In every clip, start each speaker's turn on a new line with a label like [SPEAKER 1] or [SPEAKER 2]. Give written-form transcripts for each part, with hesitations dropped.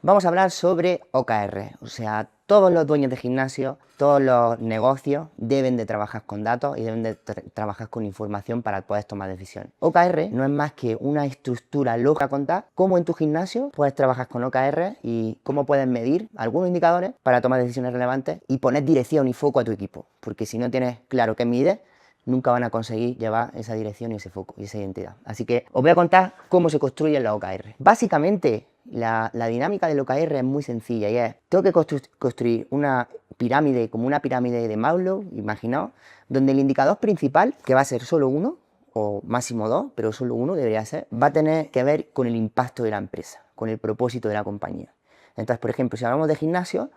[SPEAKER 1] Vamos a hablar sobre OKR, o sea, todos los dueños de gimnasio, todos los negocios deben de trabajar con datos y deben de trabajar con información para poder tomar decisiones. OKR no es más que una estructura lógica contar cómo en tu gimnasio puedes trabajar con OKR y cómo puedes medir algunos indicadores para tomar decisiones relevantes y poner dirección y foco a tu equipo, porque si no tienes claro qué mides, nunca van a conseguir llevar esa dirección y ese foco y esa identidad. Así que os voy a contar cómo se construyen los OKR. Básicamente, la dinámica del OKR es muy sencilla y es, tengo que construir una pirámide, como una pirámide de Maslow, imaginaos, donde el indicador principal, que va a ser solo uno, o máximo dos, pero solo uno debería ser, va a tener que ver con el impacto de la empresa, con el propósito de la compañía. Entonces, por ejemplo, si hablamos de gimnasio,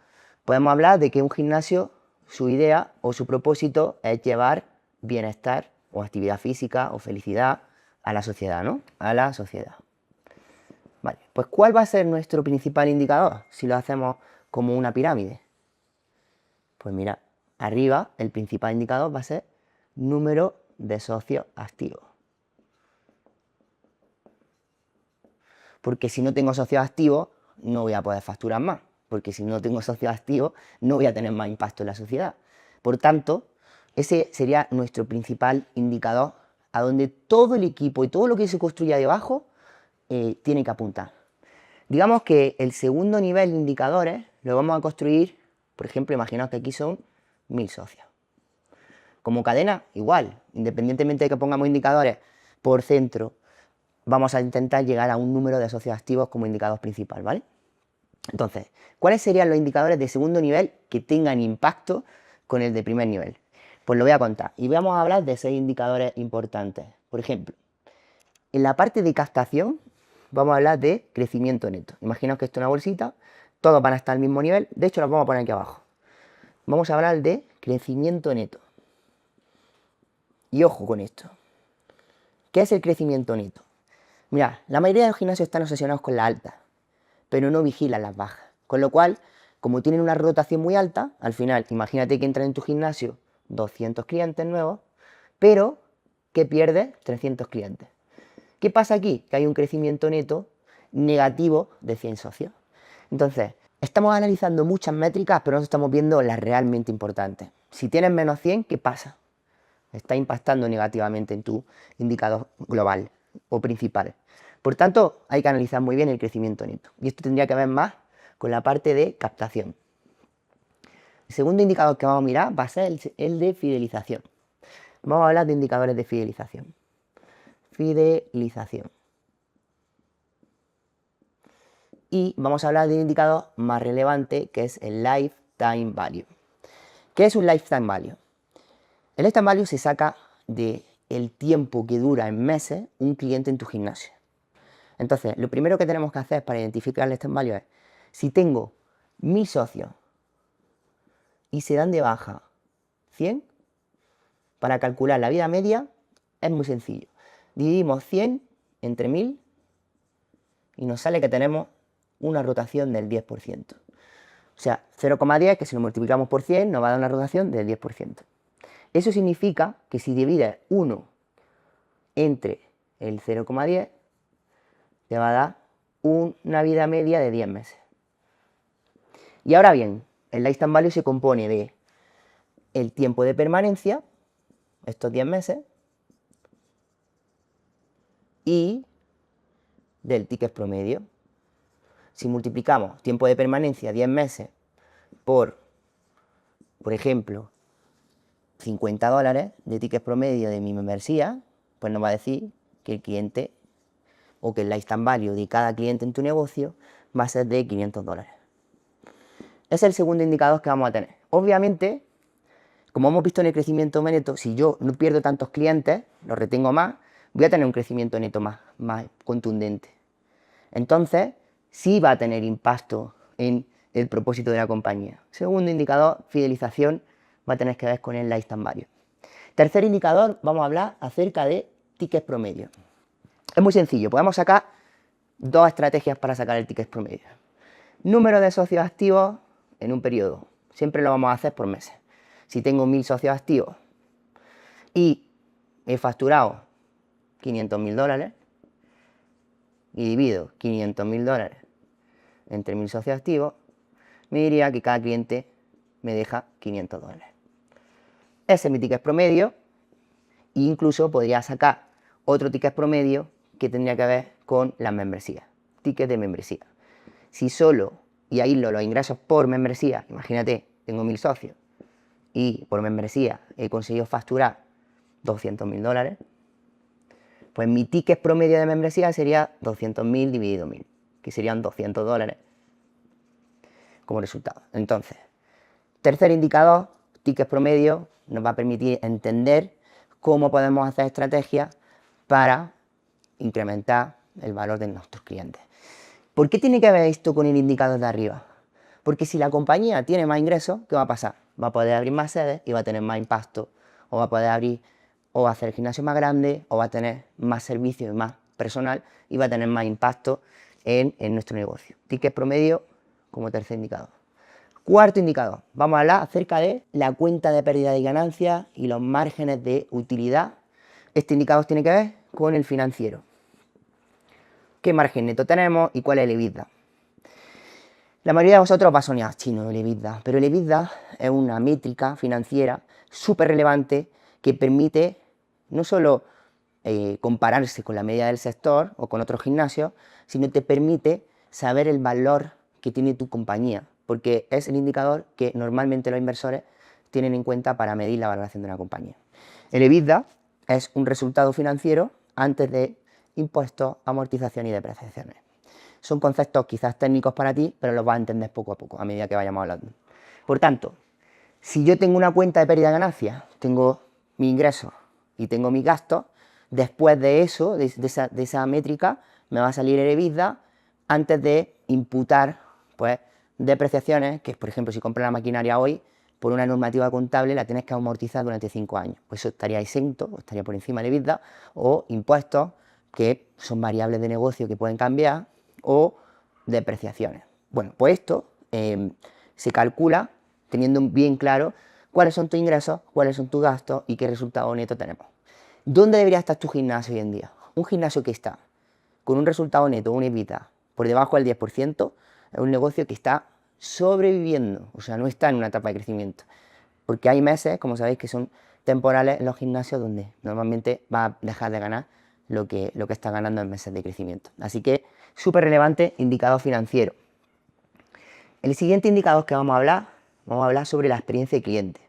[SPEAKER 1] podemos hablar de que un gimnasio, su idea o su propósito es llevar bienestar o actividad física o felicidad a la sociedad, ¿no? A la sociedad. Vale, pues ¿cuál va a ser nuestro principal indicador si lo hacemos como una pirámide? Pues mira, arriba el principal indicador va a ser número de socios activos. Porque si no tengo socios activos, no voy a poder facturar más. Porque si no tengo socios activos, no voy a tener más impacto en la sociedad. Por tanto, ese sería nuestro principal indicador a donde todo el equipo y todo lo que se construya debajo tiene que apuntar. Digamos que el segundo nivel de indicadores lo vamos a construir, por ejemplo, imaginaos que aquí son 1000 socios. Como cadena, igual, independientemente de que pongamos indicadores por centro, vamos a intentar llegar a un número de socios activos como indicador principal, ¿vale? Entonces, ¿cuáles serían los indicadores de segundo nivel que tengan impacto con el de primer nivel? Pues lo voy a contar y vamos a hablar de 6 indicadores importantes. Por ejemplo, en la parte de captación vamos a hablar de crecimiento neto. Imaginaos que esto es una bolsita, todos van a estar al mismo nivel, de hecho los vamos a poner aquí abajo. Vamos a hablar de crecimiento neto. Y ojo con esto. ¿Qué es el crecimiento neto? Mirad, la mayoría de los gimnasios están obsesionados con la alta, pero no vigilan las bajas. Con lo cual, como tienen una rotación muy alta, al final, imagínate que entran en tu gimnasio 200 clientes nuevos, pero que pierdes 300 clientes. ¿Qué pasa aquí? Que hay un crecimiento neto negativo de 100 socios. Entonces, estamos analizando muchas métricas, pero no estamos viendo las realmente importantes. Si tienes menos 100, ¿qué pasa? Está impactando negativamente en tu indicador global o principal. Por tanto, hay que analizar muy bien el crecimiento neto. Y esto tendría que ver más con la parte de captación. El segundo indicador que vamos a mirar va a ser el de fidelización. Vamos a hablar de indicadores de fidelización. Fidelización. Y vamos a hablar de un indicador más relevante que es el Lifetime Value. ¿Qué es un Lifetime Value? El Lifetime Value se saca de el tiempo que dura en meses un cliente en tu gimnasio. Entonces, lo primero que tenemos que hacer para identificar el Lifetime Value es, si tengo 1000 socios y se dan de baja 100, para calcular la vida media es muy sencillo. Dividimos 100 entre 1000 y nos sale que tenemos una rotación del 10%. O sea, 0,10, que si lo multiplicamos por 100 nos va a dar una rotación del 10%. Eso significa que si divides 1 entre el 0,10, te va a dar una vida media de 10 meses. Y ahora bien, el Lifetime Value se compone de el tiempo de permanencia, estos 10 meses, y del ticket promedio. Si multiplicamos tiempo de permanencia 10 meses por ejemplo, $50 de ticket promedio de mi membresía, pues nos va a decir que el cliente o que el lifetime value de cada cliente en tu negocio va a ser de $500. Ese es el segundo indicador que vamos a tener. Obviamente, como hemos visto en el crecimiento neto, si yo no pierdo tantos clientes, los retengo más, voy a tener un crecimiento neto más contundente. Entonces, sí va a tener impacto en el propósito de la compañía. Segundo indicador, fidelización, va a tener que ver con el lifetime value. Tercer indicador, vamos a hablar acerca de tickets promedio. Es muy sencillo, podemos sacar dos estrategias para sacar el ticket promedio. Número de socios activos en un periodo. Siempre lo vamos a hacer por meses. Si tengo 1000 socios activos y he facturado $500.000 y divido $500.000 entre 1000 socios activos, me diría que cada cliente me deja 500 dólares. Ese es mi ticket promedio, e incluso podría sacar otro ticket promedio que tendría que ver con las membresías, ticket de membresía. Si solo, y aíslo los ingresos por membresía, imagínate, tengo 1000 socios, y por membresía he conseguido facturar 200.000 dólares, pues mi ticket promedio de membresía sería 200.000 dividido 1000, que serían 200 dólares como resultado. Entonces, tercer indicador, ticket promedio, nos va a permitir entender cómo podemos hacer estrategias para incrementar el valor de nuestros clientes. ¿Por qué tiene que ver esto con el indicador de arriba? Porque si la compañía tiene más ingresos, ¿qué va a pasar? Va a poder abrir más sedes y va a tener más impacto, o va a poder abrir o hacer el gimnasio más grande, o va a tener más servicios y más personal, y va a tener más impacto en nuestro negocio. Ticket promedio como tercer indicador. Cuarto indicador, vamos a hablar acerca de la cuenta de pérdida y ganancias y los márgenes de utilidad. Este indicador tiene que ver con el financiero. ¿Qué margen neto tenemos y cuál es el EBITDA? La mayoría de vosotros va a sonar chino el EBITDA, pero el EBITDA es una métrica financiera súper relevante que permite no solo compararse con la media del sector o con otros gimnasios, sino te permite saber el valor que tiene tu compañía, porque es el indicador que normalmente los inversores tienen en cuenta para medir la valoración de una compañía. El EBITDA es un resultado financiero antes de impuestos, amortización y depreciaciones. Son conceptos quizás técnicos para ti, pero los vas a entender poco a poco a medida que vayamos hablando. Por tanto, si yo tengo una cuenta de pérdida de ganancias, tengo mi ingreso y tengo mis gastos, después de eso, de esa métrica, me va a salir el EBITDA antes de imputar pues, depreciaciones, que por ejemplo si compras la maquinaria hoy, por una normativa contable la tienes que amortizar durante 5 años. Pues eso estaría exento, o estaría por encima del EBITDA, o impuestos que son variables de negocio que pueden cambiar, o depreciaciones. Bueno, pues esto se calcula teniendo bien claro cuáles son tus ingresos, cuáles son tus gastos y qué resultado neto tenemos. ¿Dónde debería estar tu gimnasio hoy en día? Un gimnasio que está con un resultado neto, un EBITDA, por debajo del 10%, es un negocio que está sobreviviendo, o sea, no está en una etapa de crecimiento. Porque hay meses, como sabéis, que son temporales en los gimnasios donde normalmente va a dejar de ganar lo que está ganando en meses de crecimiento. Así que, súper relevante, indicador financiero. El siguiente indicador que vamos a hablar sobre la experiencia de cliente.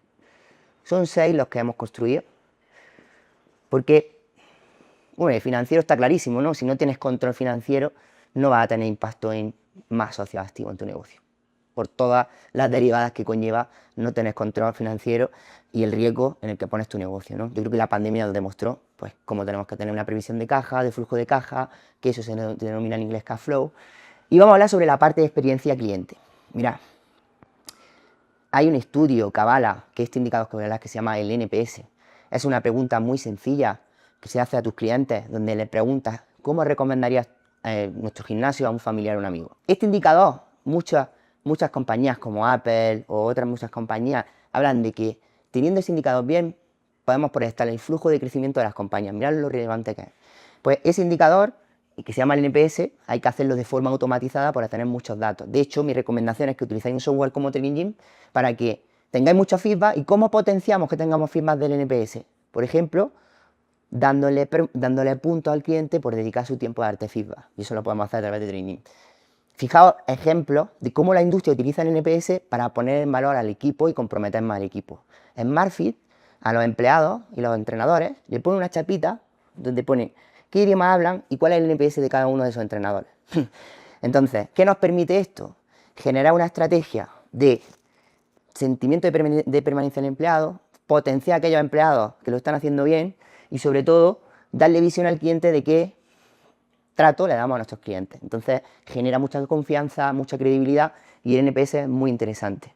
[SPEAKER 1] Son 6 los que hemos construido, porque, bueno, el financiero está clarísimo, ¿no? Si no tienes control financiero, no vas a tener impacto en más socios activos en tu negocio, por todas las derivadas que conlleva no tener control financiero y el riesgo en el que pones tu negocio, ¿no? Yo creo que la pandemia nos demostró pues, cómo tenemos que tener una previsión de caja, de flujo de caja, que eso se denomina en inglés cash flow. Y vamos a hablar sobre la parte de experiencia cliente. Mirad, hay un estudio que avala que este indicador que voy a hablar que se llama el NPS. Es una pregunta muy sencilla que se hace a tus clientes, donde le preguntas cómo recomendarías nuestro gimnasio a un familiar o un amigo. Este indicador, muchas compañías como Apple o otras muchas compañías hablan de que teniendo ese indicador bien, podemos proyectar el flujo de crecimiento de las compañías. Mirad lo relevante que es. Pues ese indicador, que se llama el NPS, hay que hacerlo de forma automatizada para tener muchos datos. De hecho, mi recomendación es que utilicéis un software como Training Gym para que tengáis mucho feedback. ¿Y cómo potenciamos que tengamos feedback del NPS? Por ejemplo, dándole puntos al cliente por dedicar su tiempo a darte feedback. Y eso lo podemos hacer a través de Training. Fijaos ejemplos de cómo la industria utiliza el NPS para poner en valor al equipo y comprometer más al equipo. En SmartFit, a los empleados y los entrenadores le ponen una chapita donde pone qué idioma hablan y cuál es el NPS de cada uno de esos entrenadores. Entonces, ¿qué nos permite esto? Generar una estrategia de sentimiento de permanencia del empleado, potenciar a aquellos empleados que lo están haciendo bien y sobre todo darle visión al cliente de qué trato le damos a nuestros clientes. Entonces genera mucha confianza, mucha credibilidad y el NPS es muy interesante.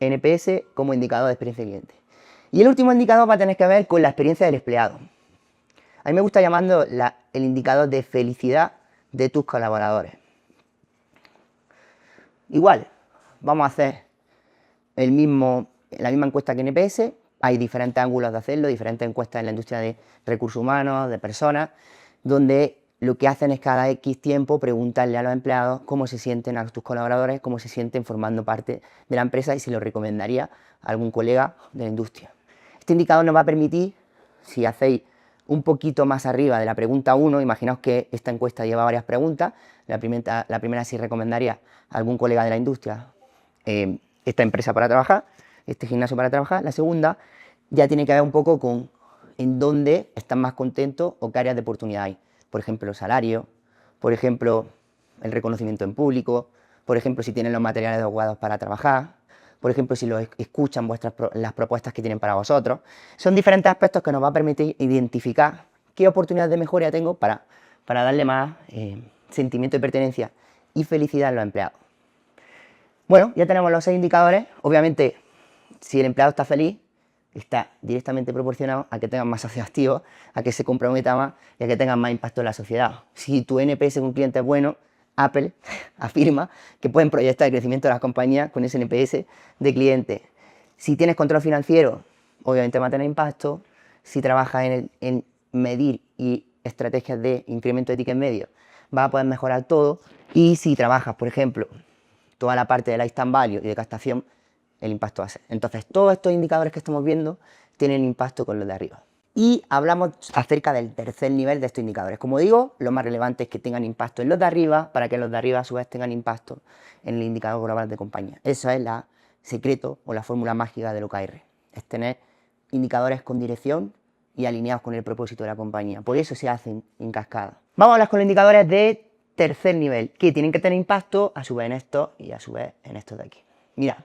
[SPEAKER 1] NPS como indicador de experiencia de cliente. Y el último indicador va a tener que ver con la experiencia del empleado. A mí me gusta llamarlo el indicador de felicidad de tus colaboradores. Igual, vamos a hacer la misma encuesta que NPS. Hay diferentes ángulos de hacerlo, diferentes encuestas en la industria de recursos humanos, de personas, donde lo que hacen es cada X tiempo preguntarle a los empleados cómo se sienten, a tus colaboradores, cómo se sienten formando parte de la empresa y si lo recomendaría a algún colega de la industria. Este indicador nos va a permitir, si hacéis un poquito más arriba de la pregunta 1, imaginaos que esta encuesta lleva varias preguntas, la primera sí recomendaría a algún colega de la industria esta empresa para trabajar, este gimnasio para trabajar. La segunda ya tiene que ver un poco con en dónde están más contentos o qué áreas de oportunidad hay. Por ejemplo, el salario, por ejemplo, el reconocimiento en público, por ejemplo, si tienen los materiales adecuados para trabajar, por ejemplo, si los escuchan las propuestas que tienen para vosotros. Son diferentes aspectos que nos va a permitir identificar qué oportunidades de mejora tengo para darle más sentimiento de pertenencia y felicidad a los empleados. Bueno, ya tenemos los 6 indicadores. Obviamente, si el empleado está feliz, está directamente proporcionado a que tengan más socios activos, a que se comprometa más y a que tengan más impacto en la sociedad. Si tu NPS con un cliente es bueno, Apple afirma que pueden proyectar el crecimiento de las compañías con ese NPS de cliente. Si tienes control financiero, obviamente va a tener impacto. Si trabajas en medir y estrategias de incremento de ticket medio, va a poder mejorar todo. Y si trabajas, por ejemplo, toda la parte de lifetime value y de captación, el impacto va a ser. Entonces, todos estos indicadores que estamos viendo tienen impacto con los de arriba. Y hablamos acerca del tercer nivel de estos indicadores. Como digo, lo más relevante es que tengan impacto en los de arriba, para que los de arriba a su vez tengan impacto en el indicador global de compañía. Eso es el secreto o la fórmula mágica del OKR. Es tener indicadores con dirección y alineados con el propósito de la compañía. Por eso se hacen en cascada. Vamos a hablar con los indicadores de tercer nivel, que tienen que tener impacto a su vez en estos y a su vez en estos de aquí. Mira,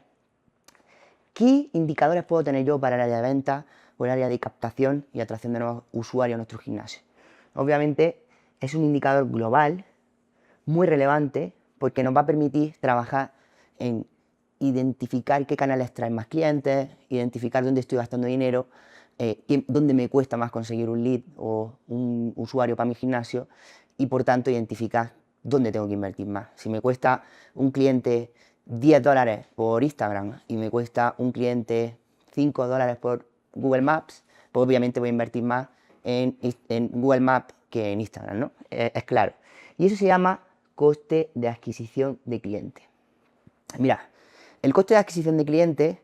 [SPEAKER 1] ¿qué indicadores puedo tener yo para el área de venta o el área de captación y atracción de nuevos usuarios a nuestro gimnasio? Obviamente es un indicador global muy relevante porque nos va a permitir trabajar en identificar qué canales traen más clientes, identificar dónde estoy gastando dinero, dónde me cuesta más conseguir un lead o un usuario para mi gimnasio y por tanto identificar dónde tengo que invertir más. Si me cuesta un cliente $10 por Instagram y me cuesta un cliente $5 por Google Maps, pues obviamente voy a invertir más en Google Maps que en Instagram, ¿no? Es claro. Y eso se llama coste de adquisición de cliente. Mira, el coste de adquisición de cliente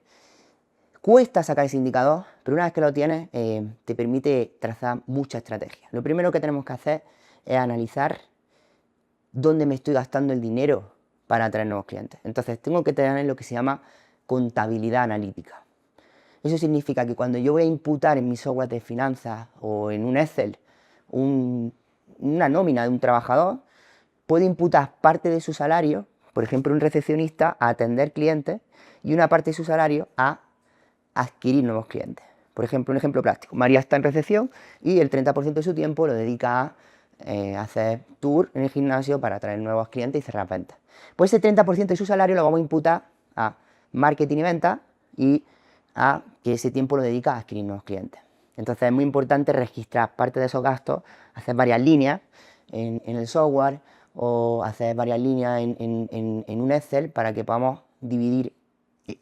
[SPEAKER 1] cuesta sacar ese indicador, pero una vez que lo tienes, te permite trazar mucha estrategia. Lo primero que tenemos que hacer es analizar dónde me estoy gastando el dinero para atraer nuevos clientes. Entonces, tengo que tener lo que se llama contabilidad analítica. Eso significa que cuando yo voy a imputar en mi software de finanzas o en un Excel una nómina de un trabajador, puedo imputar parte de su salario, por ejemplo, un recepcionista, a atender clientes y una parte de su salario a adquirir nuevos clientes. Por ejemplo, un ejemplo práctico. María está en recepción y el 30% de su tiempo lo dedica a hacer tour en el gimnasio para atraer nuevos clientes y cerrar ventas. Pues ese 30% de su salario lo vamos a imputar a marketing y ventas y a que ese tiempo lo dedica a adquirir nuevos clientes. Entonces es muy importante registrar parte de esos gastos, hacer varias líneas en el software o hacer varias líneas en un Excel para que podamos dividir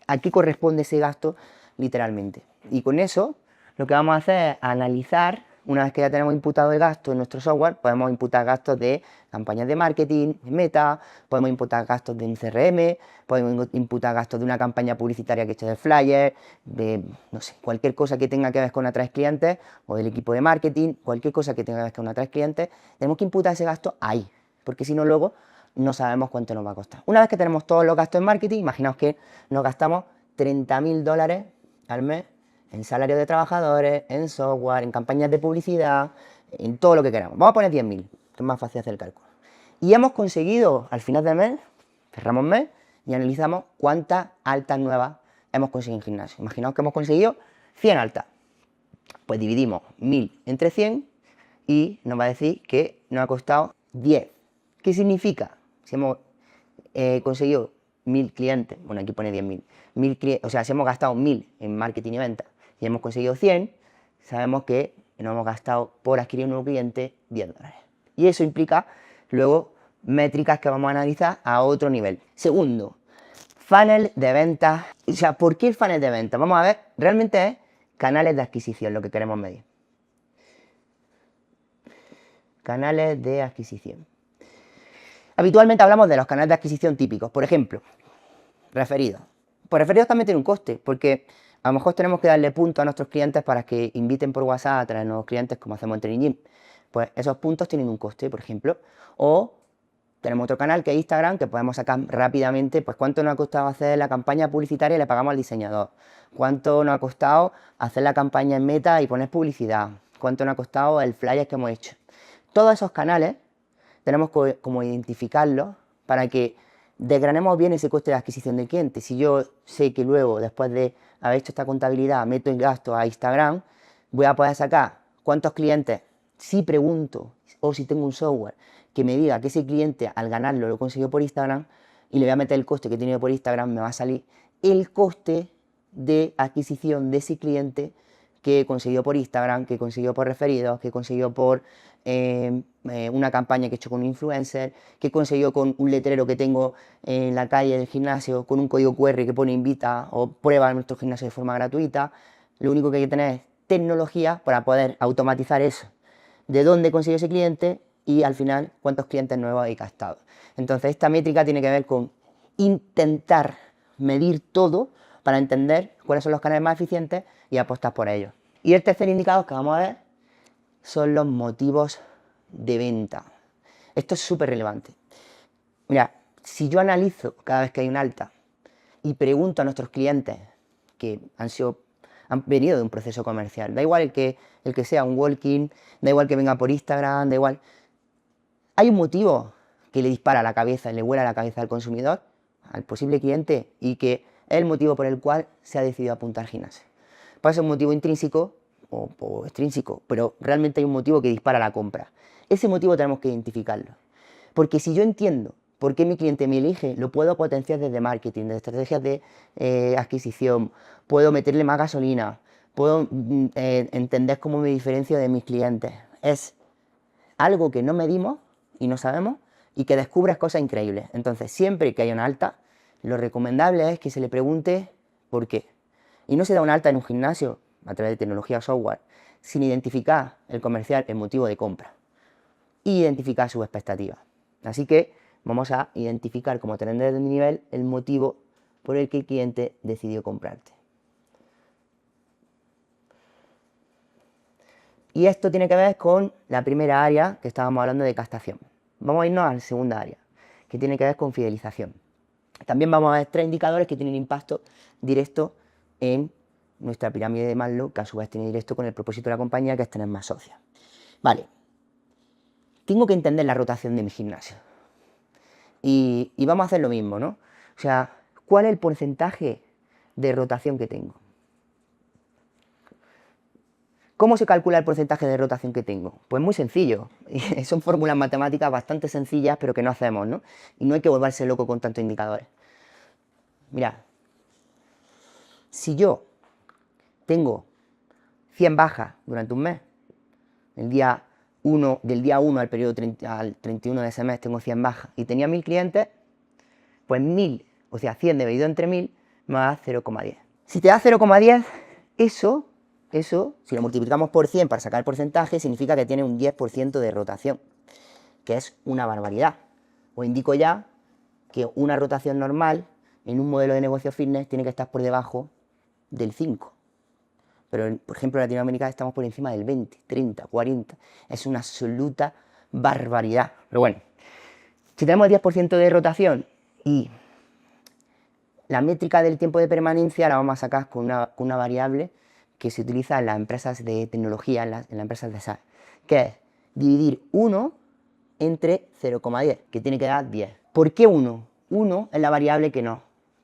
[SPEAKER 1] a qué corresponde ese gasto literalmente. Y con eso lo que vamos a hacer es analizar. Una vez que ya tenemos imputado el gasto en nuestro software, podemos imputar gastos de campañas de marketing, de meta, podemos imputar gastos de un CRM, podemos imputar gastos de una campaña publicitaria que he hecho de flyer, de, no sé, cualquier cosa que tenga que ver con atraer clientes, o del equipo de marketing, cualquier cosa que tenga que ver con atraer clientes, tenemos que imputar ese gasto ahí, porque si no luego no sabemos cuánto nos va a costar. Una vez que tenemos todos los gastos en marketing, imaginaos que nos gastamos $30.000 al mes en salario de trabajadores, en software, en campañas de publicidad, en todo lo que queramos. Vamos a poner 10.000, que es más fácil hacer el cálculo. Y hemos conseguido, al final del mes, cerramos mes y analizamos cuántas altas nuevas hemos conseguido en gimnasio. Imaginaos que hemos conseguido 100 altas. Pues dividimos 1.000 entre 100 y nos va a decir que nos ha costado 10. ¿Qué significa? Si hemos conseguido 1.000 clientes, bueno, aquí pone 10.000, o sea, si hemos gastado 1.000 en marketing y venta y hemos conseguido 100, sabemos que nos hemos gastado por adquirir un nuevo cliente $10. Y eso implica luego métricas que vamos a analizar a otro nivel. Segundo, funnel de ventas. O sea, ¿por qué el funnel de ventas? Vamos a ver, realmente es canales de adquisición lo que queremos medir. canales de adquisición. Habitualmente hablamos de los canales de adquisición típicos, por ejemplo, referidos. Pues referidos también tienen un coste, porque a lo mejor tenemos que darle puntos a nuestros clientes para que inviten por WhatsApp a traer nuevos clientes, como hacemos en Training Gym. Pues esos puntos tienen un coste, por ejemplo. O tenemos otro canal que es Instagram, que podemos sacar rápidamente, pues cuánto nos ha costado hacer la campaña publicitaria y le pagamos al diseñador. Cuánto nos ha costado hacer la campaña en Meta y poner publicidad. Cuánto nos ha costado el flyer que hemos hecho. Todos esos canales tenemos que como identificarlos para que desgranemos bien ese coste de adquisición del cliente. Si yo sé que luego, después de haber hecho esta contabilidad, meto en gasto a Instagram, voy a poder sacar cuántos clientes, si pregunto o si tengo un software que me diga que ese cliente al ganarlo lo consiguió por Instagram y le voy a meter el coste que tiene por Instagram, me va a salir el coste de adquisición de ese cliente que consiguió por Instagram, que consiguió por referidos, que consiguió por una campaña que he hecho con un influencer, que consiguió con un letrero que tengo en la calle del gimnasio, con un código QR que pone invita o prueba en nuestro gimnasio de forma gratuita. Lo único que hay que tener es tecnología para poder automatizar eso. De dónde consiguió ese cliente y al final cuántos clientes nuevos hay captado. Entonces esta métrica tiene que ver con intentar medir todo para entender cuáles son los canales más eficientes y apostar por ellos. Y el tercer indicador que vamos a ver son los motivos de venta. Esto es súper relevante. Mira, si yo analizo cada vez que hay un alta y pregunto a nuestros clientes que han venido de un proceso comercial, da igual el que sea un walk-in, da igual que venga por Instagram, da igual, hay un motivo que le dispara a la cabeza y le vuela a la cabeza al consumidor, al posible cliente, y que es el motivo por el cual se ha decidido apuntar al gimnasio. Puede ser un motivo intrínseco o extrínseco, pero realmente hay un motivo que dispara la compra. Ese motivo tenemos que identificarlo. Porque si yo entiendo por qué mi cliente me elige, lo puedo potenciar desde marketing, desde estrategias de adquisición, puedo meterle más gasolina, puedo entender cómo me diferencio de mis clientes. Es algo que no medimos y no sabemos y que descubres cosas increíbles. Entonces, siempre que haya una alta, lo recomendable es que se le pregunte por qué. Y no se da una alta en un gimnasio a través de tecnología o software sin identificar el comercial, el motivo de compra y identificar sus expectativas. Así que vamos a identificar como tener de nivel el motivo por el que el cliente decidió comprarte. Y esto tiene que ver con la primera área que estábamos hablando de captación. Vamos a irnos a la segunda área, que tiene que ver con fidelización. También vamos a ver tres indicadores que tienen impacto directo en nuestra pirámide de Maslow, que a su vez tiene directo con el propósito de la compañía, que es tener más socios. Vale, tengo que entender la rotación de mi gimnasio. Y vamos a hacer lo mismo, ¿no? O sea, ¿cuál es el porcentaje de rotación que tengo? ¿Cómo se calcula el porcentaje de rotación que tengo? Pues muy sencillo. Son fórmulas matemáticas bastante sencillas, pero que no hacemos, ¿no? Y no hay que volverse loco con tantos indicadores. Mirad, si yo tengo 100 bajas durante un mes, del día 1 al periodo al 31 de ese mes tengo 100 bajas y tenía 1000 clientes, pues 1000, o sea, 100 dividido entre 1000 me va a dar 0,10. Si te da 0,10, eso, si lo multiplicamos por 100 para sacar el porcentaje, significa que tiene un 10% de rotación, que es una barbaridad. Os indico ya que una rotación normal en un modelo de negocio fitness tiene que estar por debajo del 5. Pero, por ejemplo, en Latinoamérica estamos por encima del 20, 30, 40. Es una absoluta barbaridad. Pero bueno, si tenemos el 10% de rotación y la métrica del tiempo de permanencia la vamos a sacar con una variable que se utiliza en las empresas de tecnología, en las empresas de SaaS, que es dividir 1 entre 0,10, que tiene que dar 10. ¿Por qué 1? 1 es la variable que nos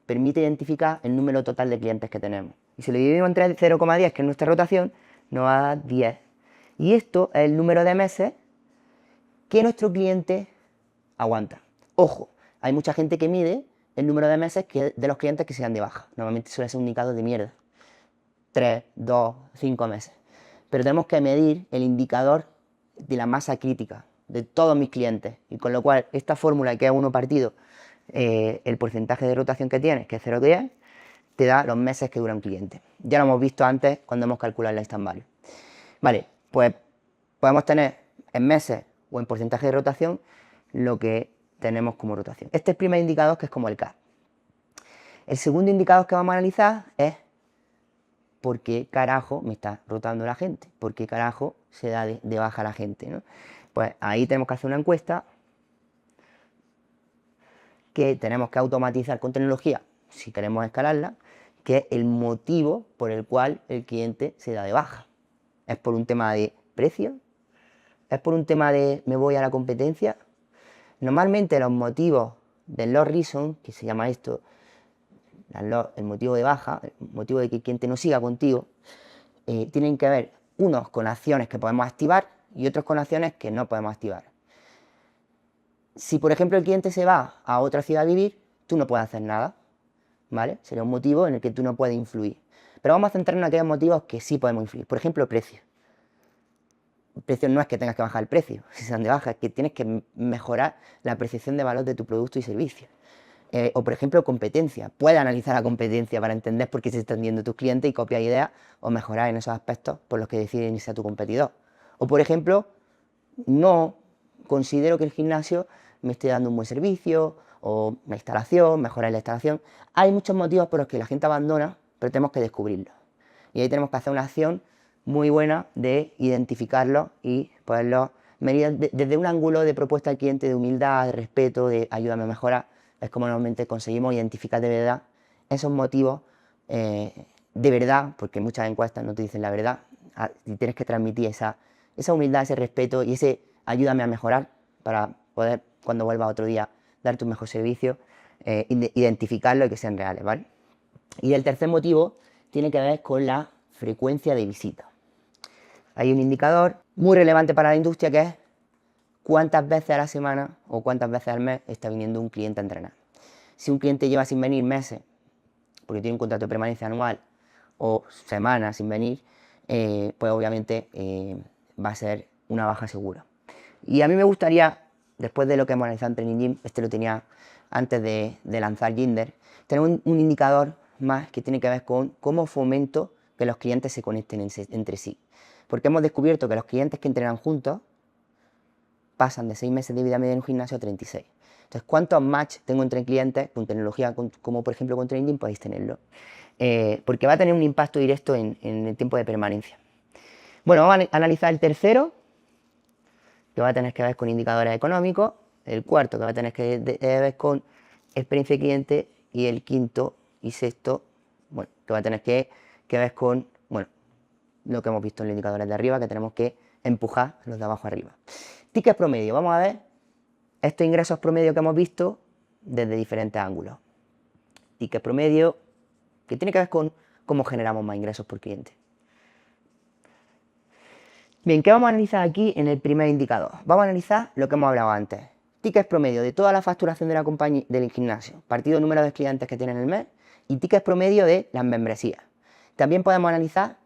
[SPEAKER 1] permite identificar el número total de clientes que tenemos. Y si lo dividimos entre 0,10, que es nuestra rotación, nos va a dar 10. Y esto es el número de meses que nuestro cliente aguanta. Ojo, hay mucha gente que mide el número de meses de los clientes que se dan de baja. Normalmente suele ser un indicador de mierda. 3, 2, 5 meses. Pero tenemos que medir el indicador de la masa crítica de todos mis clientes. Y con lo cual, esta fórmula que es 1 partido el porcentaje de rotación que tienes, que es 0,10, te da los meses que dura un cliente. Ya lo hemos visto antes cuando hemos calculado el lifetime value. Vale, pues podemos tener en meses o en porcentaje de rotación lo que tenemos como rotación. Este es el primer indicador, que es como el CAC. El segundo indicador que vamos a analizar es por qué carajo me está rotando la gente, por qué carajo se da de baja la gente, ¿no? Pues ahí tenemos que hacer una encuesta que tenemos que automatizar con tecnología, si queremos escalarla, que es el motivo por el cual el cliente se da de baja. ¿Es por un tema de precio? ¿Es por un tema de me voy a la competencia? Normalmente los motivos del loss reason, que se llama esto, el motivo de baja, el motivo de que el cliente no siga contigo, tienen que ver unos con acciones que podemos activar y otros con acciones que no podemos activar. Si por ejemplo el cliente se va a otra ciudad a vivir, tú no puedes hacer nada, ¿vale? Sería un motivo en el que tú no puedes influir. Pero vamos a centrarnos en aquellos motivos que sí podemos influir. Por ejemplo, precio. El precio no es que tengas que bajar el precio, si se dan de baja, es que tienes que mejorar la percepción de valor de tu producto y servicio. O por ejemplo, competencia. Puedes analizar la competencia para entender por qué se están yendo tus clientes y copiar ideas o mejorar en esos aspectos por los que deciden irse a tu competidor. O por ejemplo, no considero que el gimnasio me esté dando un buen servicio o la instalación, mejorar la instalación. Hay muchos motivos por los que la gente abandona, pero tenemos que descubrirlos. Y ahí tenemos que hacer una acción muy buena de identificarlos y poderlos medir desde un ángulo de propuesta al cliente, de humildad, de respeto, de ayúdame a mejorar. Es como normalmente conseguimos identificar de verdad esos motivos de verdad, porque muchas encuestas no te dicen la verdad, y tienes que transmitir esa humildad, ese respeto y ese ayúdame a mejorar para poder, cuando vuelvas otro día, darte un mejor servicio, identificarlo y que sean reales, ¿vale? Y el tercer motivo tiene que ver con la frecuencia de visita. Hay un indicador muy relevante para la industria que es cuántas veces a la semana o cuántas veces al mes está viniendo un cliente a entrenar. Si un cliente lleva sin venir meses, porque tiene un contrato de permanencia anual, o semanas sin venir, pues obviamente va a ser una baja segura. Y a mí me gustaría, después de lo que hemos analizado en Training Gym, este lo tenía antes de lanzar Jinder, tener un indicador más que tiene que ver con cómo fomento que los clientes se conecten entre sí. Porque hemos descubierto que los clientes que entrenan juntos pasan de 6 meses de vida media en un gimnasio a 36. Entonces, ¿cuántos match tengo entre clientes con tecnología como por ejemplo con Training? Podéis tenerlo. Porque va a tener un impacto directo en el tiempo de permanencia. Bueno, vamos a analizar el tercero, que va a tener que ver con indicadores económicos, el cuarto que va a tener que ver con experiencia de cliente y el quinto y sexto, bueno, que va a tener que ver con, bueno, lo que hemos visto en los indicadores de arriba, que tenemos que empujar los de abajo arriba. Tickets promedio, vamos a ver estos ingresos promedio que hemos visto desde diferentes ángulos. Ticket promedio, que tiene que ver con cómo generamos más ingresos por cliente. Bien, ¿qué vamos a analizar aquí en el primer indicador? Vamos a analizar lo que hemos hablado antes. Tickets promedio de toda la facturación de la compañía del gimnasio, partido número de clientes que tienen el mes y tickets promedio de las membresías. También podemos analizar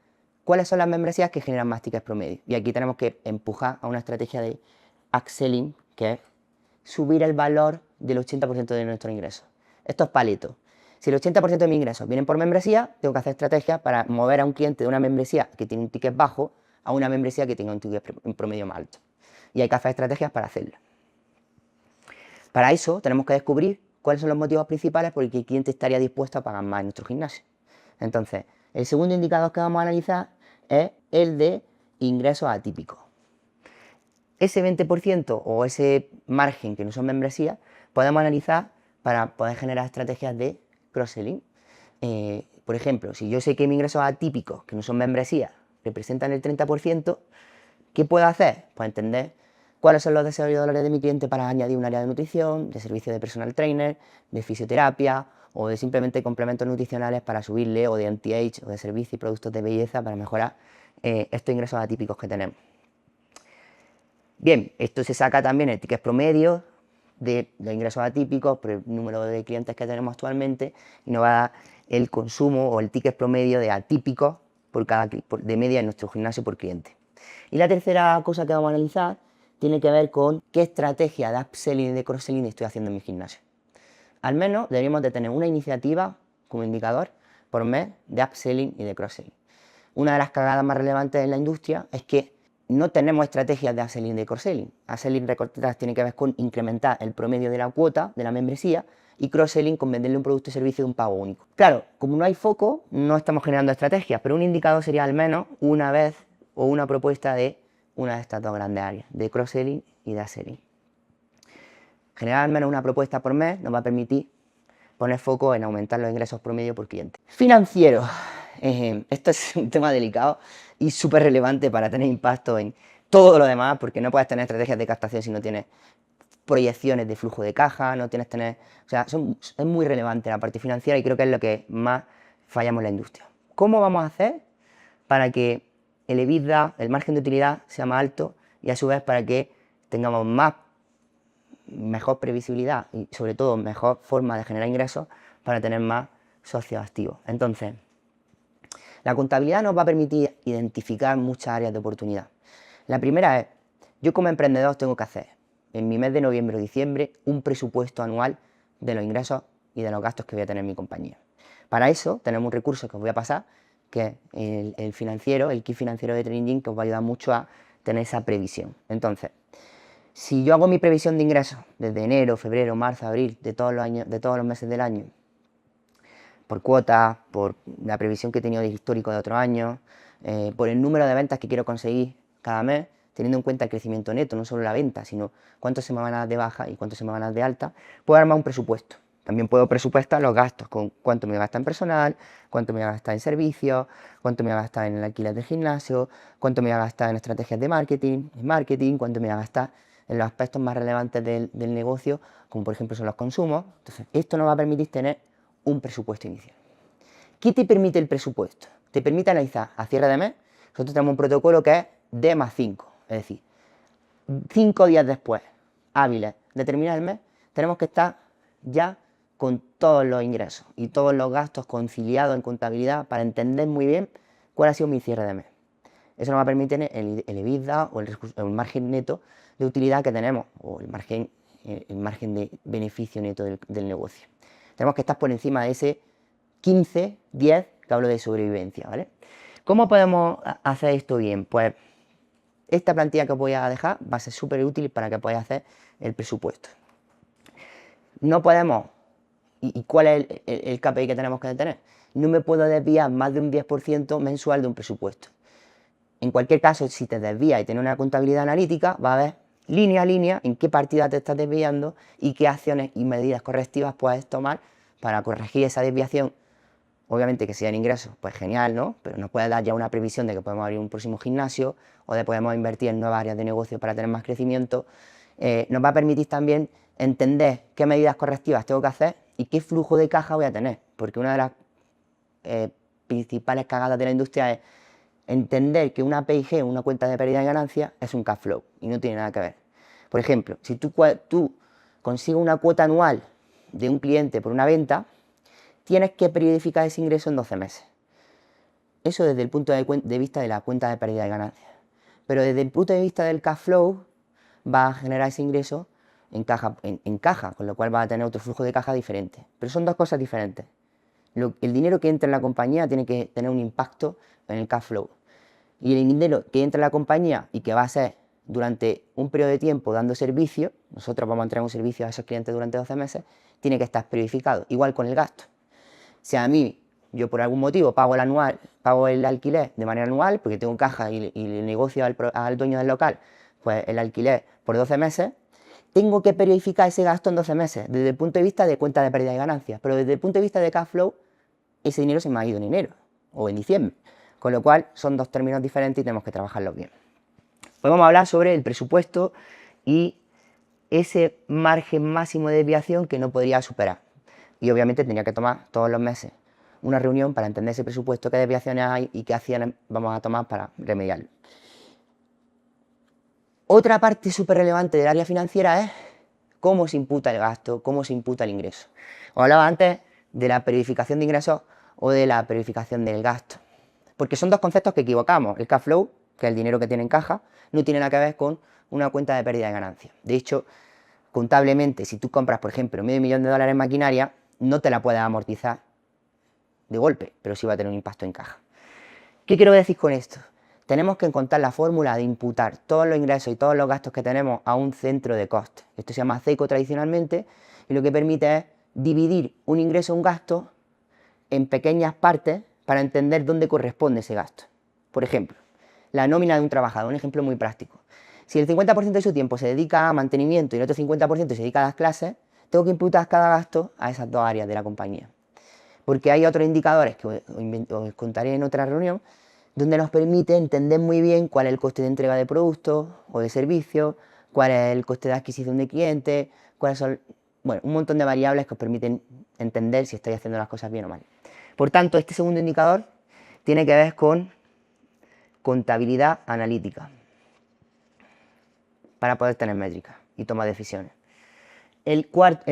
[SPEAKER 1] cuáles son las membresías que generan más tickets promedio. Y aquí tenemos que empujar a una estrategia de upselling, que es subir el valor del 80% de nuestros ingresos. Esto es palito. Si el 80% de mis ingresos vienen por membresía, tengo que hacer estrategias para mover a un cliente de una membresía que tiene un ticket bajo a una membresía que tenga un ticket promedio más alto. Y hay que hacer estrategias para hacerlo. Para eso tenemos que descubrir cuáles son los motivos principales por los que el cliente estaría dispuesto a pagar más en nuestro gimnasio. Entonces, el segundo indicador que vamos a analizar es el de ingresos atípicos. Ese 20% o ese margen que no son membresías, podemos analizar para poder generar estrategias de cross-selling. Por ejemplo, si yo sé que mis ingresos atípicos, que no son membresías, representan el 30%, ¿qué puedo hacer? Pues entender cuáles son los desarrolladores de mi cliente para añadir un área de nutrición, de servicio de personal trainer, de fisioterapia o de simplemente complementos nutricionales para subirle, o de anti-age, o de servicios y productos de belleza para mejorar estos ingresos atípicos que tenemos. Bien, esto se saca también el ticket promedio de los ingresos atípicos por el número de clientes que tenemos actualmente y nos va a dar el consumo o el ticket promedio de atípicos de media en nuestro gimnasio por cliente. Y la tercera cosa que vamos a analizar tiene que ver con qué estrategia de upselling y de cross-selling estoy haciendo en mi gimnasio. Al menos deberíamos de tener una iniciativa como indicador por mes de upselling y de cross-selling. Una de las cagadas más relevantes en la industria es que no tenemos estrategias de upselling y de cross-selling. Upselling recortadas tiene que ver con incrementar el promedio de la cuota de la membresía y cross-selling con venderle un producto y servicio de un pago único. Claro, como no hay foco, no estamos generando estrategias, pero un indicador sería al menos una vez o una propuesta de una de estas dos grandes áreas, de cross-selling y de upselling. Generar al menos una propuesta por mes nos va a permitir poner foco en aumentar los ingresos promedio por cliente. Financiero. Esto es un tema delicado y súper relevante para tener impacto en todo lo demás, porque no puedes tener estrategias de captación si no tienes proyecciones de flujo de caja, no tienes o sea, es muy relevante la parte financiera y creo que es lo que más fallamos en la industria. ¿Cómo vamos a hacer para que el EBITDA, el margen de utilidad, sea más alto y a su vez para que tengamos mejor previsibilidad y sobre todo mejor forma de generar ingresos para tener más socios activos? Entonces, la contabilidad nos va a permitir identificar muchas áreas de oportunidad. La primera es, yo como emprendedor tengo que hacer en mi mes de noviembre o diciembre un presupuesto anual de los ingresos y de los gastos que voy a tener en mi compañía. Para eso tenemos un recurso que os voy a pasar, que es el financiero, el kit financiero de Trading, que os va a ayudar mucho a tener esa previsión. Entonces, si yo hago mi previsión de ingresos desde enero, febrero, marzo, abril, de todos los meses del año, por cuotas, por la previsión que he tenido de histórico de otros años, por el número de ventas que quiero conseguir cada mes, teniendo en cuenta el crecimiento neto, no solo la venta, sino cuántos se me van a dar de baja y cuántos se me van a dar de alta, puedo armar un presupuesto. También puedo presupuestar los gastos, con cuánto me voy a gastar en personal, cuánto me voy a gastar en servicios, cuánto me voy a gastar en el alquiler del gimnasio, cuánto me voy a gastar en estrategias de marketing, cuánto me voy a gastar en los aspectos más relevantes del negocio, como por ejemplo son los consumos. Entonces, esto nos va a permitir tener un presupuesto inicial. ¿Qué te permite el presupuesto? Te permite analizar a cierre de mes. Nosotros tenemos un protocolo que es D+5, es decir, 5 días después, hábiles de terminar el mes, tenemos que estar ya con todos los ingresos y todos los gastos conciliados en contabilidad para entender muy bien cuál ha sido mi cierre de mes. Eso nos va a permitir el EBITDA o el margen neto de utilidad que tenemos, o el margen de beneficio neto del negocio. Tenemos que estar por encima de ese 15, 10 que hablo de sobrevivencia, ¿vale? ¿Cómo podemos hacer esto bien? Pues esta plantilla que os voy a dejar va a ser súper útil para que podáis hacer el presupuesto. No podemos, ¿y cuál es el KPI que tenemos que tener? No me puedo desviar más de un 10% mensual de un presupuesto. En cualquier caso, si te desvías y tienes una contabilidad analítica, va a ver línea a línea en qué partida te estás desviando y qué acciones y medidas correctivas puedes tomar para corregir esa desviación. Obviamente que si hay ingresos, pues genial, ¿no? Pero nos puede dar ya una previsión de que podemos abrir un próximo gimnasio o de podemos invertir en nuevas áreas de negocio para tener más crecimiento. Nos va a permitir también entender qué medidas correctivas tengo que hacer y qué flujo de caja voy a tener, porque una de las principales cagadas de la industria es entender que una PIG, una cuenta de pérdida y ganancia, es un cash flow y no tiene nada que ver. Por ejemplo, si tú consigues una cuota anual de un cliente por una venta, tienes que periodificar ese ingreso en 12 meses. Eso desde el punto de vista de la cuenta de pérdida y ganancia. Pero desde el punto de vista del cash flow, va a generar ese ingreso en caja, con lo cual va a tener otro flujo de caja diferente. Pero son dos cosas diferentes. El dinero que entra en la compañía tiene que tener un impacto en el cash flow. Y el dinero que entra en la compañía y que va a ser durante un periodo de tiempo dando servicio, nosotros vamos a entregar un servicio a esos clientes durante 12 meses, tiene que estar periodificado. Igual con el gasto. Si a mí, yo por algún motivo pago el alquiler de manera anual, porque tengo caja y le negocio al dueño del local, pues el alquiler por 12 meses, tengo que periodificar ese gasto en 12 meses, desde el punto de vista de cuenta de pérdida y ganancias, pero desde el punto de vista de cash flow, ese dinero se me ha ido en enero o en diciembre, con lo cual son dos términos diferentes y tenemos que trabajarlos bien. Hoy vamos a hablar sobre el presupuesto y ese margen máximo de desviación que no podría superar. Y obviamente tendría que tomar todos los meses una reunión para entender ese presupuesto, qué desviaciones hay y qué acciones vamos a tomar para remediarlo. Otra parte súper relevante del área financiera es cómo se imputa el gasto, cómo se imputa el ingreso. Os hablaba antes de la periodificación de ingresos o de la periodificación del gasto. Porque son dos conceptos que equivocamos. El cash flow, que es el dinero que tiene en caja, no tiene nada que ver con una cuenta de pérdida de ganancia. De hecho, contablemente, si tú compras, por ejemplo, $500,000 en maquinaria, no te la puedes amortizar de golpe, pero sí va a tener un impacto en caja. ¿Qué quiero decir con esto? tenemos que encontrar la fórmula de imputar todos los ingresos y todos los gastos que tenemos a un centro de coste. Esto se llama CECO tradicionalmente y lo que permite es dividir un ingreso o un gasto en pequeñas partes para entender dónde corresponde ese gasto. Por ejemplo, la nómina de un trabajador, un ejemplo muy práctico. Si el 50% de su tiempo se dedica a mantenimiento y el otro 50% se dedica a las clases, tengo que imputar cada gasto a esas dos áreas de la compañía. Porque hay otros indicadores que os contaré en otra reunión, donde nos permite entender muy bien cuál es el coste de entrega de productos o de servicios, cuál es el coste de adquisición de clientes, cuáles son, bueno, un montón de variables que os permiten entender si estáis haciendo las cosas bien o mal. Por tanto, este segundo indicador tiene que ver con contabilidad analítica para poder tener métricas y tomar decisiones. El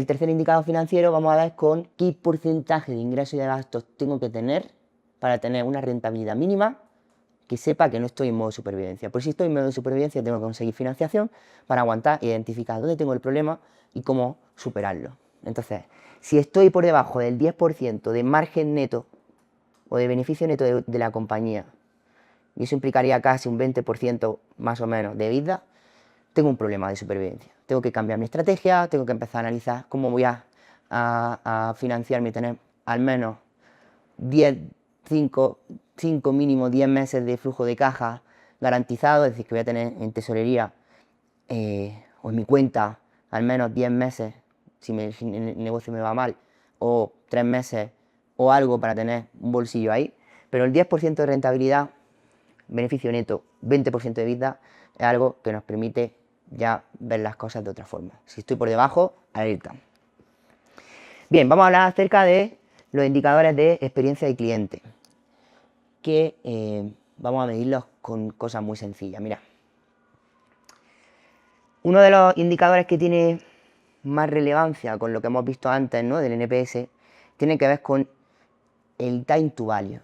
[SPEAKER 1] tercer indicador financiero vamos a ver con qué porcentaje de ingresos y de gastos tengo que tener para tener una rentabilidad mínima que sepa que no estoy en modo supervivencia. Pues si estoy en modo supervivencia tengo que conseguir financiación para aguantar e identificar dónde tengo el problema y cómo superarlo. Entonces, si estoy por debajo del 10% de margen neto o de beneficio neto de la compañía, y eso implicaría casi un 20% más o menos de EBITDA, tengo un problema de supervivencia. Tengo que cambiar mi estrategia, tengo que empezar a analizar cómo voy a financiarme y tener al menos 5 mínimo 10 meses de flujo de caja garantizado, es decir, que voy a tener en tesorería o en mi cuenta al menos 10 meses si el negocio me va mal, o 3 meses o algo para tener un bolsillo ahí, pero el 10% de rentabilidad, beneficio neto, 20% de vida, es algo que nos permite ya ver las cosas de otra forma. Si estoy por debajo, alerta. Bien, vamos a hablar acerca de los indicadores de experiencia de cliente, que vamos a medirlos con cosas muy sencillas. Mira, uno de los indicadores que tiene más relevancia con lo que hemos visto antes, ¿no?, del NPS, tiene que ver con el time to value.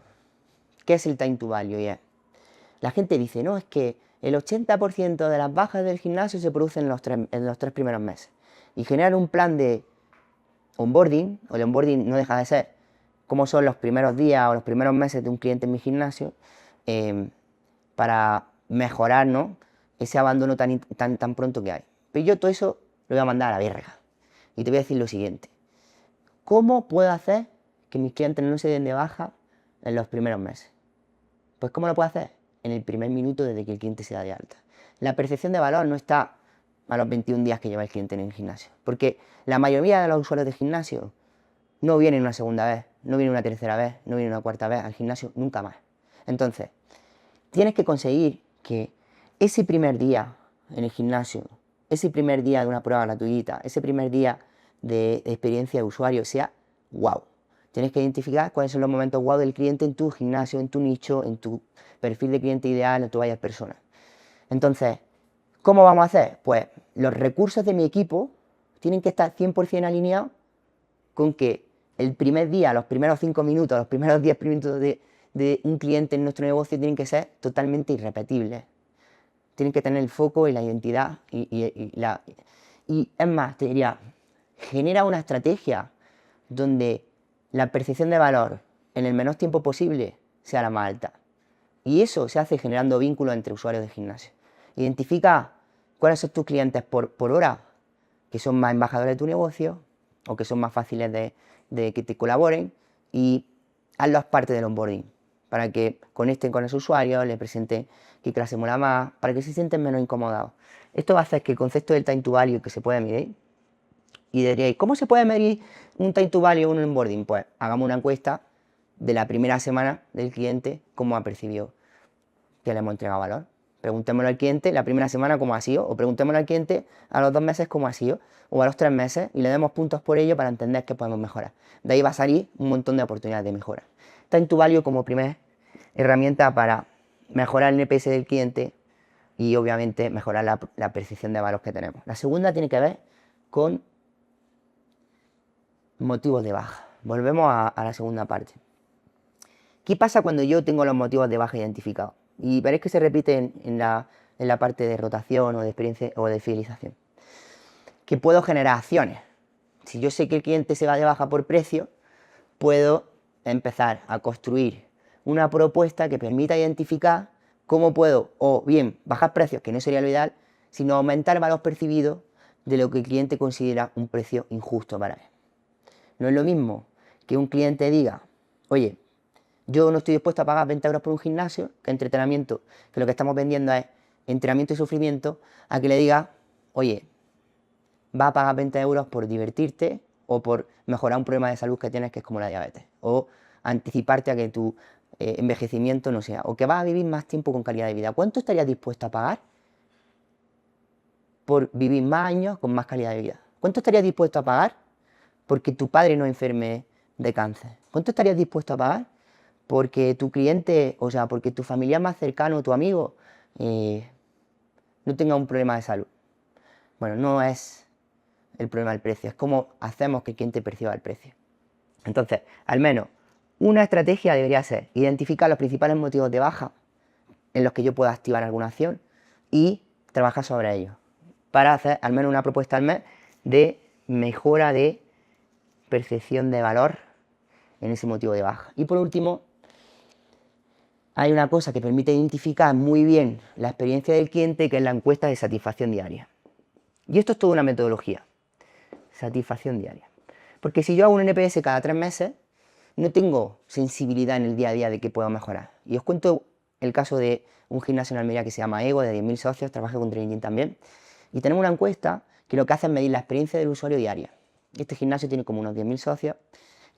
[SPEAKER 1] ¿Qué es el time to value? La gente dice, no, es que el 80% de las bajas del gimnasio se producen en los 3 primeros meses. Y generar un plan de onboarding, o el onboarding no deja de ser cómo son los primeros días o los primeros meses de un cliente en mi gimnasio, para mejorar, ¿no?, ese abandono tan pronto que hay. Pero yo todo eso lo voy a mandar a la verga. Y te voy a decir lo siguiente. ¿Cómo puedo hacer que mis clientes no se den de baja en los primeros meses? Pues ¿cómo lo puedo hacer? En el primer minuto desde que el cliente se da de alta. La percepción de valor no está a los 21 días que lleva el cliente en el gimnasio. Porque la mayoría de los usuarios de gimnasio no vienen una segunda vez, no vienen una tercera vez, no vienen una cuarta vez al gimnasio, nunca más. Entonces, tienes que conseguir que ese primer día en el gimnasio, ese primer día de una prueba gratuita, ese primer día de experiencia de usuario sea wow. Tienes que identificar cuáles son los momentos wow del cliente en tu gimnasio, en tu nicho, en tu perfil de cliente ideal, en tu varias personas. Entonces, ¿cómo vamos a hacer? Pues los recursos de mi equipo tienen que estar 100% alineados con que el primer día, los primeros 5 minutos, los primeros 10 minutos de un cliente en nuestro negocio tienen que ser totalmente irrepetibles. Tienen que tener el foco y la identidad y es más, te diría, genera una estrategia donde la percepción de valor en el menor tiempo posible sea la más alta. Y eso se hace generando vínculos entre usuarios de gimnasio. Identifica cuáles son tus clientes por hora, que son más embajadores de tu negocio o que son más fáciles de que te colaboren, y hazlos parte del onboarding para que conecten con esos usuarios, les presenten qué clase mola más, para que se sienten menos incomodados. Esto va a hacer que el concepto del time to value que se puede medir, y diréis, ¿cómo se puede medir un time to value o un onboarding? Pues hagamos una encuesta de la primera semana del cliente, cómo ha percibido que le hemos entregado valor. Preguntémosle al cliente la primera semana cómo ha sido, o preguntémosle al cliente a los 2 meses cómo ha sido, o a los 3 meses, y le demos puntos por ello para entender qué podemos mejorar. De ahí va a salir un montón de oportunidades de mejora. Time to value como primera herramienta para mejorar el NPS del cliente y obviamente mejorar la percepción de valor que tenemos. La segunda tiene que ver con motivos de baja. Volvemos a la segunda parte. ¿Qué pasa cuando yo tengo los motivos de baja identificados? Y veréis que se repite en la parte de rotación o de experiencia o de fidelización. Que puedo generar acciones. Si yo sé que el cliente se va de baja por precio, puedo empezar a construir una propuesta que permita identificar cómo puedo o bien bajar precios, que no sería lo ideal, sino aumentar el valor percibido de lo que el cliente considera un precio injusto para él. No es lo mismo que un cliente diga, oye, yo no estoy dispuesto a pagar 20 euros por un gimnasio, que entrenamiento, que lo que estamos vendiendo es entrenamiento y sufrimiento, a que le diga, oye, va a pagar 20 euros por divertirte o por mejorar un problema de salud que tienes, que es como la diabetes, o anticiparte a que tu envejecimiento no sea, o que vas a vivir más tiempo con calidad de vida. ¿Cuánto estarías dispuesto a pagar por vivir más años con más calidad de vida? ¿Cuánto estarías dispuesto a pagar porque tu padre no enferme de cáncer? ¿Cuánto estarías dispuesto a pagar porque tu cliente, o sea, porque tu familiar más cercano, tu amigo, no tenga un problema de salud? Bueno, no es el problema del precio, es cómo hacemos que el cliente perciba el precio. Entonces, al menos una estrategia debería ser identificar los principales motivos de baja en los que yo pueda activar alguna acción y trabajar sobre ellos para hacer al menos una propuesta al mes de mejora de percepción de valor en ese motivo de baja. Y por último, hay una cosa que permite identificar muy bien la experiencia del cliente, que es la encuesta de satisfacción diaria. Y esto es toda una metodología. Satisfacción diaria. Porque si yo hago un NPS cada 3 meses, no tengo sensibilidad en el día a día de que puedo mejorar. Y os cuento el caso de un gimnasio en Almería que se llama Ego, de 10.000 socios, trabaja con Training también. Y tenemos una encuesta que lo que hace es medir la experiencia del usuario diaria. Este gimnasio tiene como unos 10.000 socios.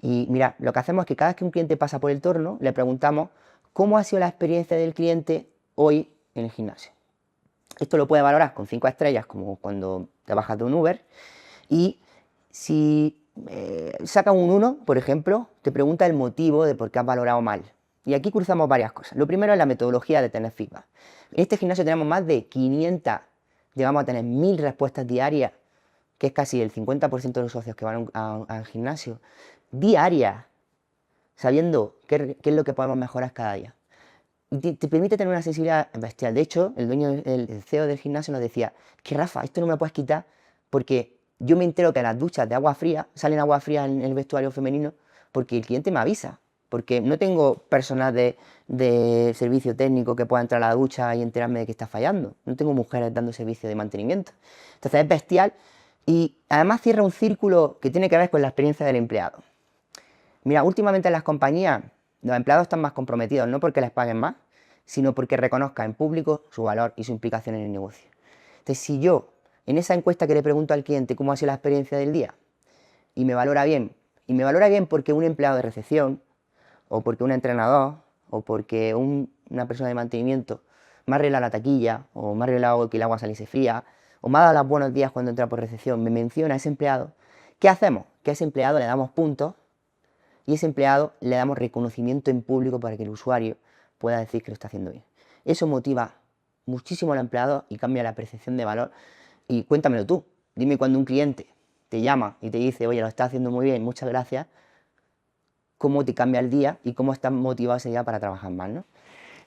[SPEAKER 1] Y mira, lo que hacemos es que cada vez que un cliente pasa por el torno, le preguntamos cómo ha sido la experiencia del cliente hoy en el gimnasio. Esto lo puede valorar con 5 estrellas, como cuando te bajas de un Uber. Y si saca un 1, por ejemplo, te pregunta el motivo de por qué has valorado mal. Y aquí cruzamos varias cosas. Lo primero es la metodología de tener feedback. En este gimnasio tenemos más de 500, llegamos a tener 1.000 respuestas diarias, que es casi el 50% de los socios que van al gimnasio, diarias, sabiendo qué es lo que podemos mejorar cada día. Y te permite tener una sensibilidad bestial. De hecho, el dueño, el CEO del gimnasio nos decía, que Rafa, esto no me lo puedes quitar porque yo me entero que las duchas de agua fría salen agua fría en el vestuario femenino porque el cliente me avisa, porque no tengo personal de servicio técnico que pueda entrar a la ducha y enterarme de que está fallando, no tengo mujeres dando servicio de mantenimiento. Entonces es bestial y además cierra un círculo que tiene que ver con la experiencia del empleado. Mira, últimamente en las compañías los empleados están más comprometidos, no porque les paguen más, sino porque reconozcan en público su valor y su implicación en el negocio. Entonces, si yo en esa encuesta que le pregunto al cliente cómo ha sido la experiencia del día y me valora bien porque un empleado de recepción o porque un entrenador o porque una persona de mantenimiento me ha arreglado la taquilla o me ha arreglado que el agua saliese fría o me ha dado los buenos días cuando entra por recepción, me menciona a ese empleado, ¿qué hacemos? Que a ese empleado le damos puntos y a ese empleado le damos reconocimiento en público para que el usuario pueda decir que lo está haciendo bien. Eso motiva muchísimo al empleado y cambia la percepción de valor. Y cuéntamelo tú, dime cuando un cliente te llama y te dice, oye, lo estás haciendo muy bien, muchas gracias, cómo te cambia el día y cómo estás motivado ese día para trabajar más, ¿no?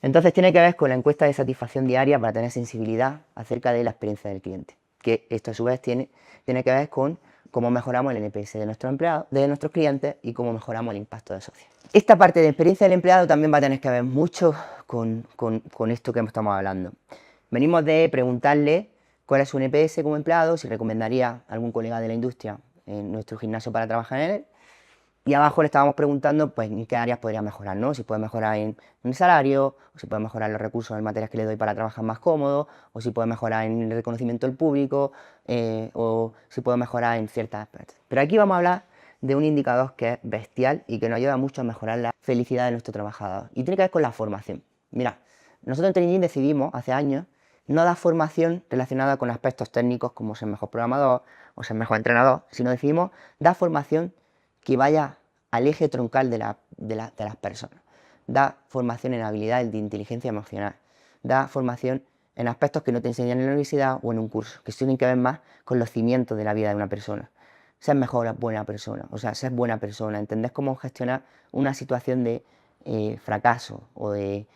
[SPEAKER 1] Entonces tiene que ver con la encuesta de satisfacción diaria para tener sensibilidad acerca de la experiencia del cliente, que esto a su vez tiene que ver con cómo mejoramos el NPS de nuestros empleados, de nuestros clientes y cómo mejoramos el impacto de socios. Esta parte de experiencia del empleado también va a tener que ver mucho con esto que estamos hablando. Venimos de preguntarle cuál es su NPS como empleado, si recomendaría a algún colega de la industria en nuestro gimnasio para trabajar en él. Y abajo le estábamos preguntando pues, en qué áreas podría mejorar, ¿no? Si puede mejorar en el salario, o si puede mejorar los recursos en materias que le doy para trabajar más cómodo, o si puede mejorar en el reconocimiento del público, o si puede mejorar en ciertas aspectos. Pero aquí vamos a hablar de un indicador que es bestial y que nos ayuda mucho a mejorar la felicidad de nuestro trabajador. Y tiene que ver con la formación. Mira, nosotros en Training decidimos hace años no dar formación relacionada con aspectos técnicos como ser mejor programador o ser mejor entrenador, sino decidimos dar formación que vaya al eje troncal de las personas. Da formación en habilidades de inteligencia emocional. Da formación en aspectos que no te enseñan en la universidad o en un curso, que tienen que ver más con los cimientos de la vida de una persona. Ser mejor buena persona, o sea, ser buena persona, entender cómo gestionar una situación de fracaso o de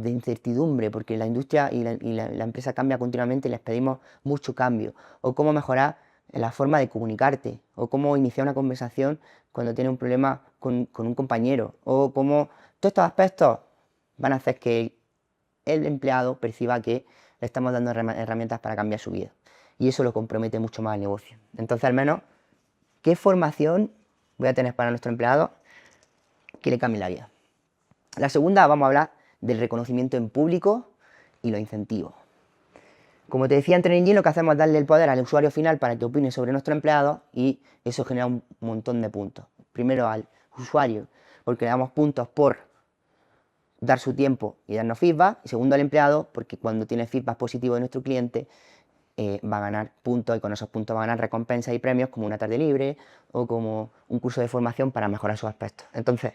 [SPEAKER 1] incertidumbre, porque la industria y la empresa cambia continuamente y les pedimos mucho cambio, o cómo mejorar la forma de comunicarte, o cómo iniciar una conversación cuando tienes un problema con un compañero, o cómo todos estos aspectos van a hacer que el empleado perciba que le estamos dando herramientas para cambiar su vida. Y eso lo compromete mucho más al negocio. Entonces, al menos, ¿qué formación voy a tener para nuestro empleado que le cambie la vida? La segunda, vamos a hablar del reconocimiento en público y los incentivos. Como te decía en Training, lo que hacemos es darle el poder al usuario final para que opine sobre nuestro empleado y eso genera un montón de puntos. Primero al usuario, porque le damos puntos por dar su tiempo y darnos feedback. Y segundo al empleado, porque cuando tiene feedback positivo de nuestro cliente, va a ganar puntos y con esos puntos va a ganar recompensas y premios como una tarde libre o como un curso de formación para mejorar sus aspectos. Entonces,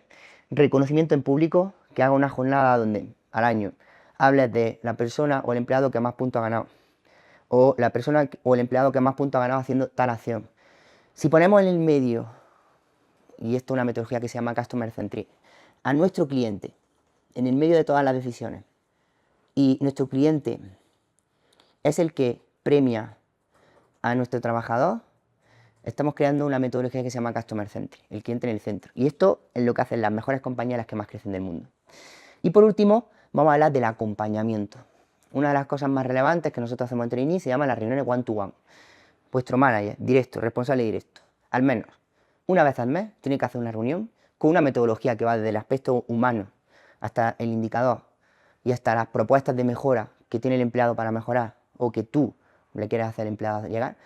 [SPEAKER 1] reconocimiento en público, que haga una jornada donde al año hables de la persona o el empleado que más puntos ha ganado o la persona o el empleado que más puntos ha ganado haciendo tal acción. Si ponemos en el medio, y esto es una metodología que se llama Customer Centric, a nuestro cliente en el medio de todas las decisiones y nuestro cliente es el que premia a nuestro trabajador, estamos creando una metodología que se llama Customer Centric, el cliente en el centro. Y esto es lo que hacen las mejores compañías, las que más crecen del mundo. Y por último, vamos a hablar del acompañamiento. Una de las cosas más relevantes que nosotros hacemos en Trainee se llama las reuniones one-to-one. Vuestro manager, directo, responsable directo, al menos una vez al mes, tiene que hacer una reunión con una metodología que va desde el aspecto humano hasta el indicador y hasta las propuestas de mejora que tiene el empleado para mejorar o que tú le quieres hacer al empleado llegar.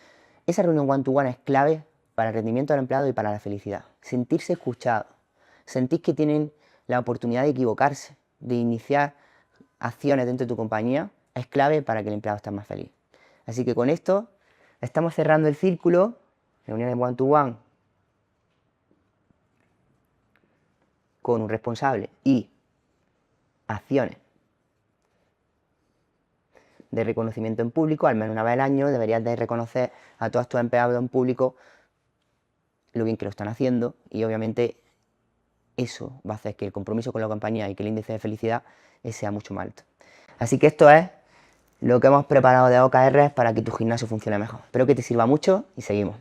[SPEAKER 1] Esa reunión one-to-one es clave para el rendimiento del empleado y para la felicidad. Sentirse escuchado, sentir que tienen la oportunidad de equivocarse, de iniciar acciones dentro de tu compañía, es clave para que el empleado esté más feliz. Así que con esto estamos cerrando el círculo, reuniones one-to-one con un responsable y acciones de reconocimiento en público. Al menos una vez al año deberías de reconocer a todos tus empleados en público lo bien que lo están haciendo y obviamente eso va a hacer que el compromiso con la compañía y que el índice de felicidad sea mucho más alto. Así que esto es lo que hemos preparado de OKR para que tu gimnasio funcione mejor. Espero que te sirva mucho y seguimos.